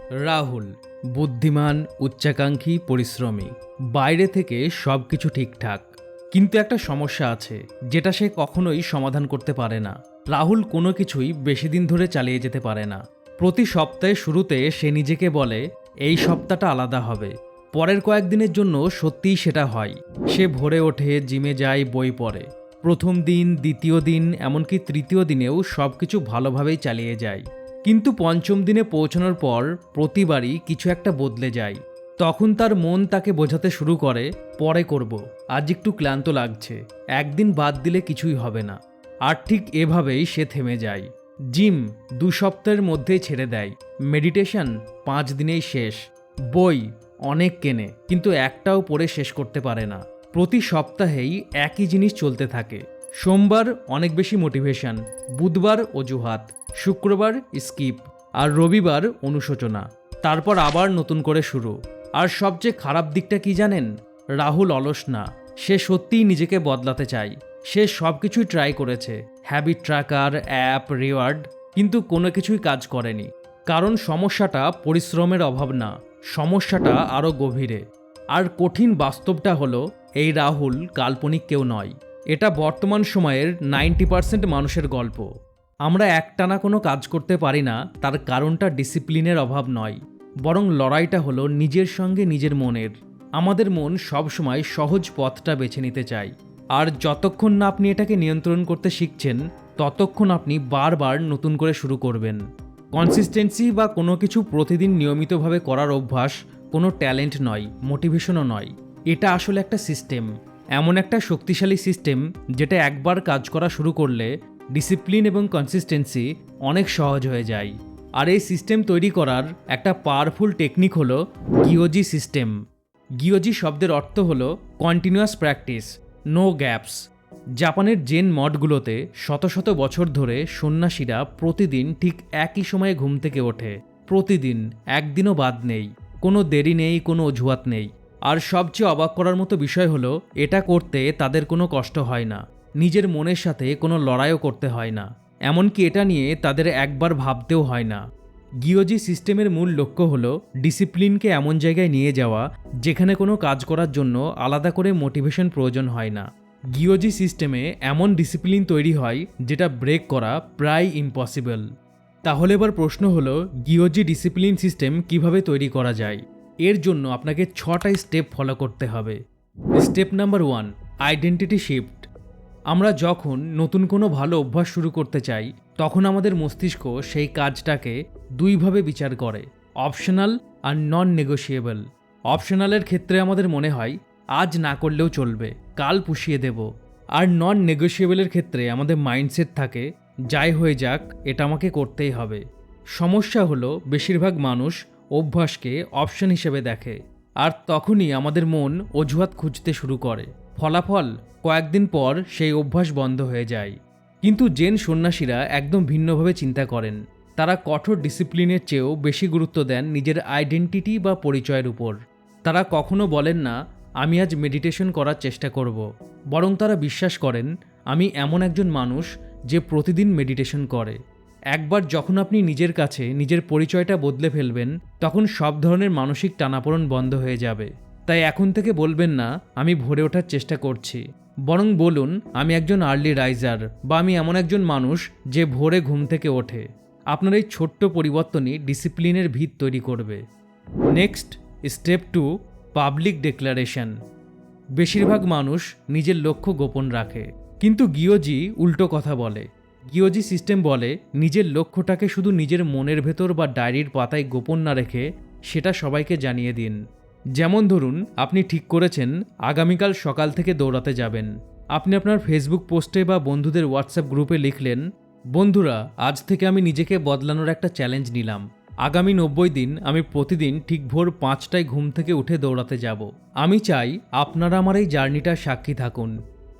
রাহুল বুদ্ধিমান, উচ্চাকাঙ্ক্ষী, পরিশ্রমী। বাইরে থেকে সব কিছু ঠিকঠাক, কিন্তু একটা সমস্যা আছে যেটা সে কখনোই সমাধান করতে পারে না। রাহুল কোনো কিছুই বেশি দিন ধরে চালিয়ে যেতে পারে না। প্রতি সপ্তাহের শুরুতে সে নিজেকে বলে এই সপ্তাহটা আলাদা হবে। পরের কয়েকদিনের জন্য সত্যিই সেটা হয়। সে ভোরে ওঠে, জিমে যায়, বই পড়ে। প্রথম দিন, দ্বিতীয় দিন, এমনকি তৃতীয় দিনেও সব কিছু ভালোভাবেই চালিয়ে যায়। কিন্তু পঞ্চম দিনে পৌঁছানোর পর প্রতিবারই কিছু একটা বদলে যায়। তখন তার মন তাকে বোঝাতে শুরু করে, পরে করব, আজ একটু ক্লান্ত লাগছে, একদিন বাদ দিলে কিছুই হবে না। আর ঠিক এভাবেই সে থেমে যায়। জিম 2 সপ্তাহের মধ্যেই ছেড়ে দেয়। মেডিটেশন 5 দিনেই শেষ। বই অনেক কেনে, কিন্তু একটাও পড়ে শেষ করতে পারে না। প্রতি সপ্তাহেই একই জিনিস চলতে থাকে। সোমবার অনেক বেশি মোটিভেশন, বুধবার অজুহাত, শুক্রবার স্কিপ, আর রবিবার অনুশোচনা। তারপর আবার নতুন করে শুরু। আর সবচেয়ে খারাপ দিকটা কি জানেন? রাহুল অলস না, সে সত্যিই নিজেকে বদলাতে চায়। সে সব কিছুই ট্রাই করেছে, হ্যাবিট ট্র্যাকার, অ্যাপ, রিওয়ার্ড, কিন্তু কোনো কিছুই কাজ করেনি। কারণ সমস্যাটা পরিশ্রমের অভাব না, সমস্যাটা আরও গভীরে। আর কঠিন বাস্তবটা হলো এই রাহুল কাল্পনিক কেউ নয়। এটা বর্তমান সময়ের 90% মানুষের গল্প। আমরা একটানা কোনো কাজ করতে পারি না, তার কারণটা ডিসিপ্লিনের অভাব নয়, বরং লড়াইটা হলো নিজের সঙ্গে নিজের মনের। আমাদের মন সবসময় সহজ পথটা বেছে নিতে চায়। আর যতক্ষণ না আপনি এটাকে নিয়ন্ত্রণ করতে শিখছেন, ততক্ষণ আপনি বারবার নতুন করে শুরু করবেন। কনসিস্টেন্সি বা কোনো কিছু প্রতিদিন নিয়মিতভাবে করার অভ্যাস কোনো ট্যালেন্ট নয়, মোটিভেশনও নয়। এটা আসলে একটা সিস্টেম, এমন একটা শক্তিশালী সিস্টেম যেটা একবার কাজ করা শুরু করলে ডিসিপ্লিন এবং কনসিস্টেন্সি অনেক সহজ হয়ে যায়। আর এই সিস্টেম তৈরি করার একটা পাওয়ারফুল টেকনিক হলো গিওজি সিস্টেম। গিওজি শব্দের অর্থ হলো কন্টিনিউয়াস প্র্যাকটিস, নো গ্যাপস। জাপানের জেন মঠগুলোতে শত শত বছর ধরে সন্ন্যাসীরা প্রতিদিন ঠিক একই সময়ে ঘুম থেকে ওঠে। প্রতিদিন, একদিনও বাদ নেই, কোনো দেরি নেই, কোনো অজুহাত নেই। আর সবচেয়ে অবাক করার মতো বিষয় হলো এটা করতে তাদের কোনো কষ্ট হয় না, নিজের মনের সাথে কোনো লড়াইও করতে হয় না, এমনকি এটা নিয়ে তাদের একবার ভাবতেও হয় না। গিওজি সিস্টেমের মূল লক্ষ্য হলো ডিসিপ্লিনকে এমন জায়গায় নিয়ে যাওয়া যেখানে কোনো কাজ করার জন্য আলাদা করে মোটিভেশন প্রয়োজন হয় না। গিওজি সিস্টেমে এমন ডিসিপ্লিন তৈরি হয় যেটা ব্রেক করা প্রায় ইম্পসিবল। তাহলে এবার প্রশ্ন হলো, গিওজি ডিসিপ্লিন সিস্টেম কিভাবে তৈরি করা যায়? এর জন্য আপনাকে 6টা স্টেপ ফলো করতে হবে। Step number 1, identity shift. আমরা যখন নতুন কোনো ভালো অভ্যাস শুরু করতে চাই, তখন আমাদের মস্তিষ্ক সেই কাজটাকে দুইভাবে বিচার করে, অপশনাল আর নন নেগোশিয়েবল। অপশনালের ক্ষেত্রে আমাদের মনে হয় আজ না করলেও চলবে, কাল পুষিয়ে দেব। আর নন নেগোশিয়েবলের ক্ষেত্রে আমাদের মাইন্ডসেট থাকে যাই হয়ে যাক, এটা আমাকে করতেই হবে। সমস্যা হলো বেশিরভাগ মানুষ অভ্যাসকে অপশন হিসেবে দেখে, আর তখনই আমাদের মন অজুহাত খুঁজতে শুরু করে। ফলাফল, কয়েকদিন পর সেই অভ্যাস বন্ধ হয়ে যায়। কিন্তু জেন সন্ন্যাসীরা একদম ভিন্নভাবে চিন্তা করেন। তারা কঠোর ডিসিপ্লিনের চেয়েও বেশি গুরুত্ব দেন নিজের আইডেন্টিটি বা পরিচয়ের উপর। তারা কখনো বলেন না আমি আজ মেডিটেশন করার চেষ্টা করব, বরং তারা বিশ্বাস করেন আমি এমন একজন মানুষ যে প্রতিদিন মেডিটেশন করে। একবার যখন আপনি নিজের কাছে নিজের পরিচয়টা বদলে ফেলবেন, তখন সব ধরনের মানসিক টানাপোড়েন বন্ধ হয়ে যাবে। তাই এখন থেকে বলবেন না আমি ভোরে ওঠার চেষ্টা করছি, বরং বলুন আমি একজন আর্লি রাইজার, বা আমি এমন একজন মানুষ যে ভোরে ঘুম থেকে ওঠে। আপনার এই ছোট্ট পরিবর্তনই ডিসিপ্লিনের ভিত তৈরি করবে। Next, step 2, public declaration. বেশিরভাগ মানুষ নিজের লক্ষ্য গোপন রাখে, কিন্তু গিওজি উল্টো কথা বলে। গিওজি সিস্টেম বলে নিজের লক্ষ্যটাকে শুধু নিজের মনের ভেতর বা ডায়েরির পাতায় গোপন না রেখে সেটা সবাইকে জানিয়ে দিন। যেমন ধরুন, আপনি ঠিক করেছেন আগামীকাল সকাল থেকে দৌড়াতে যাবেন। আপনি আপনার ফেসবুক পোস্টে বা বন্ধুদের হোয়াটসঅ্যাপ গ্রুপে লিখলেন, বন্ধুরা, আজ থেকে আমি নিজেকে বদলানোর একটা চ্যালেঞ্জ নিলাম। আগামী 90 দিন আমি প্রতিদিন ঠিক ভোর 5টায় ঘুম থেকে উঠে দৌড়াতে যাব। আমি চাই আপনারা আমার এই জার্নিটার সাক্ষী থাকুন।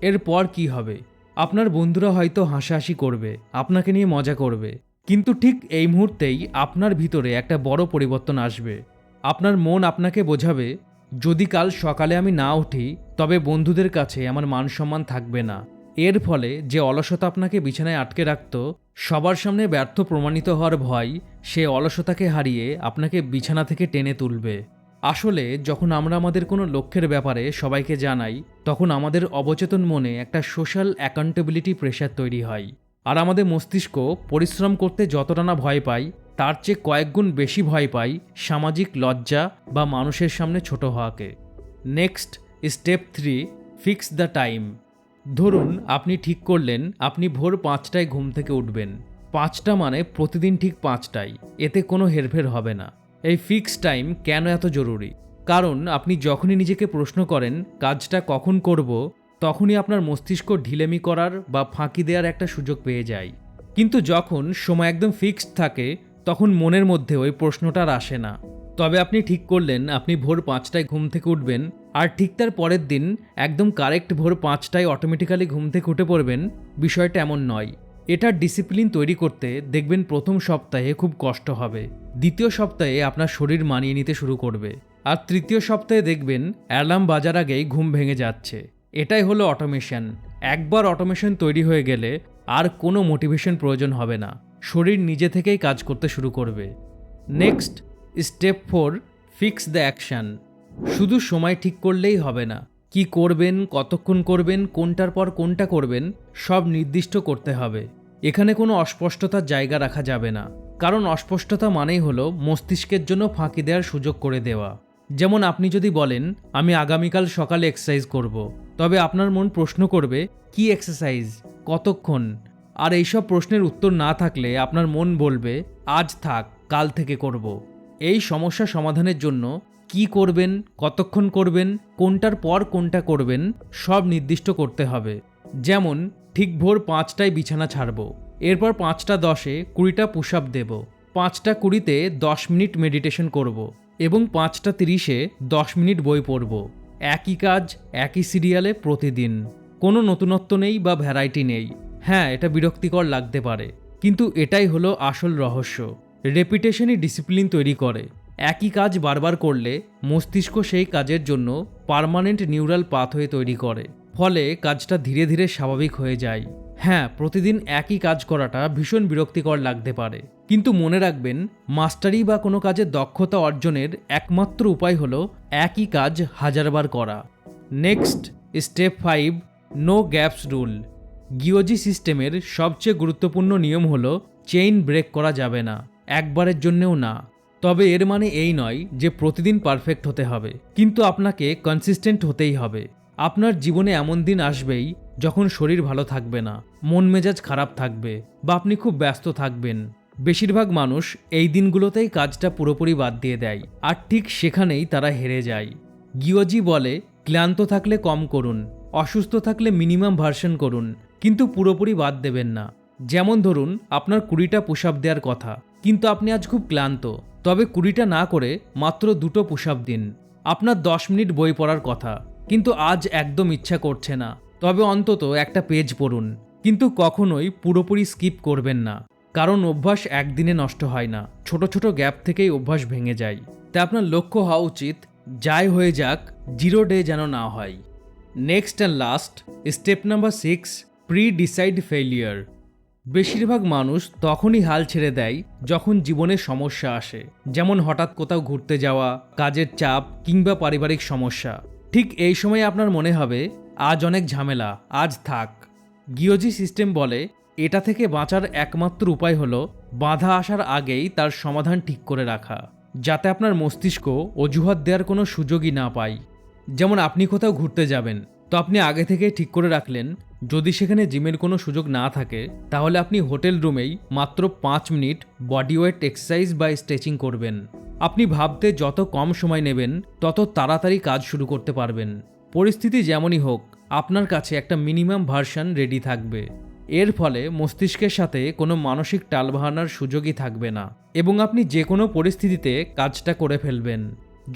এরপর কি হবে? আপনার বন্ধুরা হয়তো হাসাহাসি করবে, আপনাকে নিয়ে মজা করবে, কিন্তু ঠিক এই মুহূর্তেই আপনার ভিতরে একটা বড় পরিবর্তন আসবে। আপনার মন আপনাকে বোঝাবে, যদি কাল সকালে আমি না উঠি, তবে বন্ধুদের কাছে আমার মান সম্মান থাকবে না। এর ফলে যে অলসতা আপনাকে বিছানায় আটকে রাখত, সবার সামনে ব্যর্থ প্রমাণিত হওয়ার ভয় সে অলসতাকে হারিয়ে আপনাকে বিছানা থেকে টেনে তুলবে। আসলে যখন আমরা আমাদের কোনো লক্ষ্যের ব্যাপারে সবাইকে জানাই, তখন আমাদের অবচেতন মনে একটা সোশ্যাল অ্যাকাউন্টেবিলিটি প্রেশার তৈরি হয়। আর আমাদের মস্তিষ্ক পরিশ্রম করতে যতটা না ভয় পায়, তার চেয়ে কয়েক গুণ বেশি ভয় পায় সামাজিক লজ্জা বা মানুষের সামনে ছোট হওয়াকে। Next, step 3, fix the time. ধরুন আপনি ঠিক করলেন আপনি ভোর 5টায় ঘুম থেকে উঠবেন। 5টা মানে প্রতিদিন ঠিক 5টায়, এতে কোনো হেরফের হবে না। এই ফিক্স টাইম কেন এত জরুরি? কারণ আপনি যখনই নিজেকে প্রশ্ন করেন কাজটা কখন করব, তখনই আপনার মস্তিষ্ক ঢিলেমি করার বা ফাঁকি দেওয়ার একটা সুযোগ পেয়ে যায়। কিন্তু যখন সময় একদম ফিক্সড থাকে, তখন মনের মধ্যে ওই প্রশ্নটা আর আসে না। তবে আপনি ঠিক করলেন আপনি ভোর 5টায় ঘুম থেকে উঠবেন, আর ঠিক তার পরের দিন একদম কারেক্ট ভোর 5টায় অটোমেটিক্যালি ঘুম থেকে উঠে পড়বেন, বিষয়টা এমন নয়। এটার ডিসিপ্লিন তৈরি করতে দেখবেন প্রথম সপ্তাহে খুব কষ্ট হবে, দ্বিতীয় সপ্তাহে আপনার শরীর মানিয়ে নিতে শুরু করবে, আর তৃতীয় সপ্তাহে দেখবেন অ্যালার্ম বাজার আগেই ঘুম ভেঙে যাচ্ছে। এটাই হলো অটোমেশন। একবার অটোমেশন তৈরি হয়ে গেলে আর কোনো মোটিভেশন প্রয়োজন হবে না, শরীর নিজে থেকেই কাজ করতে শুরু করবে। Next, step 4, fix the action. শুধু সময় ঠিক করলেই হবে না, কি করবেন, কতক্ষণ করবেন, কোনটার পর কোনটা করবেন, সব নির্দিষ্ট করতে হবে। এখানে কোনো অস্পষ্টতার জায়গা রাখা যাবে না, কারণ অস্পষ্টতা মানেই হলো মস্তিষ্কের জন্য ফাঁকি দেওয়ার সুযোগ করে দেওয়া। যেমন আপনি যদি বলেন আমি আগামীকাল সকালে এক্সারসাইজ করব, তবে আপনার মন প্রশ্ন করবে কি এক্সারসাইজ, কতক্ষণ? আর এইসব প্রশ্নের উত্তর না থাকলে আপনার মন বলবে আজ থাক, কাল থেকে করব। এই সমস্যা সমাধানের জন্য কি করবেন, কতক্ষণ করবেন, কোনটার পর কোনটা করবেন, সব নির্দিষ্ট করতে হবে। যেমন ঠিক ভোর 5টায় বিছানা ছাড়ব, এরপর 5টা 10-এ 20টা পুশ আপ দেব, 5টা 20-তে 10 মিনিট মেডিটেশন করব, এবং 5টা 30-এ 10 মিনিট বই পড়ব। একই কাজ একই সিরিয়ালে প্রতিদিন, কোনো নতুনত্ব নেই বা ভ্যারাইটি নেই। হ্যাঁ, এটা বিরক্তিকর লাগতে পারে, কিন্তু এটাই হলো আসল রহস্য। রেপিটেশনই ডিসিপ্লিন তৈরি করে। একই কাজ বারবার করলে মস্তিষ্ক সেই কাজের জন্য পার্মানেন্ট নিউরাল পাথওয়ে তৈরি করে, ফলে কাজটা ধীরে ধীরে স্বাভাবিক হয়ে যায়। হ্যাঁ, প্রতিদিন একই কাজ করাটা ভীষণ বিরক্তিকর লাগতে পারে, কিন্তু মনে রাখবেন মাস্টারি বা কোনো কাজের দক্ষতা অর্জনের একমাত্র উপায় হলো একই কাজ হাজারবার করা। Next, step 5, no gaps rule. গিওজি সিস্টেমের সবচেয়ে গুরুত্বপূর্ণ নিয়ম হলো চেইন ব্রেক করা যাবে না, একবারের জন্যেও না। তবে এর মানে এই নয় যে প্রতিদিন পারফেক্ট হতে হবে, কিন্তু আপনাকে কনসিস্টেন্ট হতেই হবে। আপনার জীবনে এমন দিন আসবেই যখন শরীর ভালো থাকবে না, মন মেজাজ খারাপ থাকবে, বা আপনি খুব ব্যস্ত থাকবেন। বেশিরভাগ মানুষ এই দিনগুলোতেই কাজটা পুরোপুরি বাদ দিয়ে দেয়, আর ঠিক সেখানেই তারা হেরে যায়। গিওজি বলে ক্লান্ত থাকলে কম করুন, অসুস্থ থাকলে মিনিমাম ভার্সন করুন, কিন্তু পুরোপুরি বাদ দেবেন না। যেমন ধরুন আপনার 20টা পুশ আপ দেওয়ার কথা, কিন্তু আপনি আজ খুব ক্লান্ত, তবে 20টা না করে মাত্র 2টো পুশ আপ দিন। আপনার 10 মিনিট বই পড়ার কথা, কিন্তু আজ একদম ইচ্ছা করছে না, তবে অন্তত একটা পেজ পড়ুন। কিন্তু কখনোই পুরোপুরি স্কিপ করবেন না, কারণ অভ্যাস একদিনে নষ্ট হয় না, ছোট ছোট গ্যাপ থেকেই অভ্যাস ভেঙে যায়। তাই আপনার লক্ষ্য হওয়া উচিত যাই হয়ে যাক 0 ডে যেন না হয়। Next and last, step number 6, pre decide failure. বেশিরভাগ মানুষ তখনই হাল ছেড়ে দেয় যখন জীবনে সমস্যা আসে, যেমন হঠাৎ কোথাও ঘুরতে যাওয়া, কাজের চাপ, কিংবা পারিবারিক সমস্যা। ঠিক এই সময় আপনার মনে হবে আজ অনেক ঝামেলা, আজ থাক। গিওজি সিস্টেম বলে এটা থেকে বাঁচার একমাত্র উপায় হলো বাধা আসার আগেই তার সমাধান ঠিক করে রাখা, যাতে আপনার মস্তিষ্ক অজুহাত দেওয়ার কোনো সুযোগই না পায়। যেমন আপনি কোথাও ঘুরতে যাবেন, তো আপনি আগে থেকে ঠিক করে রাখলেন যদি সেখানে জিমের কোনো সুযোগ না থাকে, তাহলে আপনি হোটেল রুমেই মাত্র 5 মিনিট বডি ওয়েট এক্সারসাইজ বা স্ট্রেচিং করবেন। আপনি ভাবতে যত কম সময় নেবেন তত তাড়াতাড়ি কাজ শুরু করতে পারবেন। পরিস্থিতি যেমনই হোক, আপনার কাছে একটা মিনিমাম ভার্সন রেডি থাকবে। এর ফলে মস্তিষ্কের সাথে কোনো মানসিক টালবাহানার সুযোগই থাকবে না, এবং আপনি যে কোনো পরিস্থিতিতে কাজটা করে ফেলবেন।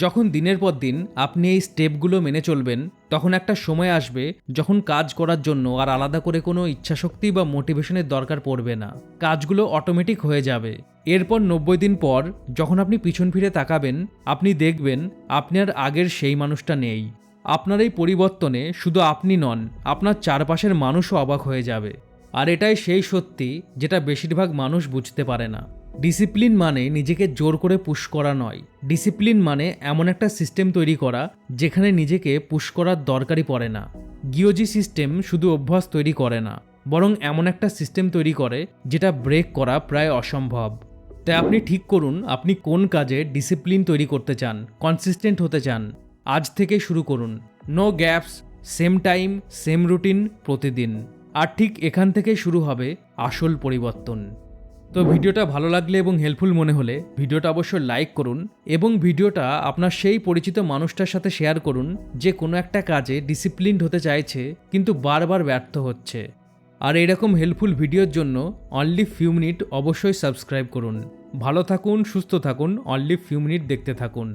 যখন দিনের পর দিন আপনি এই স্টেপগুলো মেনে চলবেন, তখন একটা সময় আসবে যখন কাজ করার জন্য আর আলাদা করে কোনো ইচ্ছাশক্তি বা মোটিভেশনের দরকার পড়বে না, কাজগুলো অটোমেটিক হয়ে যাবে। এরপর 90 দিন পর যখন আপনি পিছন ফিরে তাকাবেন, আপনি দেখবেন আপনি আর আগের সেই মানুষটা নেই। আপনার এই পরিবর্তনে শুধু আপনি নন, আপনার চারপাশের মানুষও অবাক হয়ে যাবে। আর এটাই সেই সত্যি যেটা বেশিরভাগ মানুষ বুঝতে পারে না। ডিসিপ্লিন মানে নিজেকে জোর করে পুশ করা নয়। ডিসিপ্লিন মানে এমন একটা সিস্টেম তৈরি করা যেখানে নিজেকে পুশ করার দরকারই পড়ে না। গিওজি সিস্টেম শুধু অভ্যাস তৈরি করে না, বরং এমন একটা সিস্টেম তৈরি করে যেটা ব্রেক করা প্রায় অসম্ভব। তাই আপনি ঠিক করুন আপনি কোন কাজে ডিসিপ্লিন তৈরি করতে চান, কনসিস্টেন্ট হতে চান। আজ থেকে শুরু করুন। No gaps, same time, same routine, প্রতিদিন। আর ঠিক এখান থেকে শুরু হবে আসল পরিবর্তন। তো ভিডিওটা ভালো লাগলে এবং হেল্পফুল মনে হলে ভিডিওটা অবশ্যই লাইক করুন এবং ভিডিওটা আপনার সেই পরিচিত মানুষটার সাথে শেয়ার করুন যে কোনো একটা কাজে ডিসিপ্লিনড হতে চাইছে কিন্তু বারবার ব্যর্থ হচ্ছে। আর এরকম হেল্পফুল ভিডিওর জন্য অনলি ফিউ মিনিট অবশ্যই সাবস্ক্রাইব করুন। ভালো থাকুন, সুস্থ থাকুন, অনলি ফিউ মিনিট দেখতে থাকুন।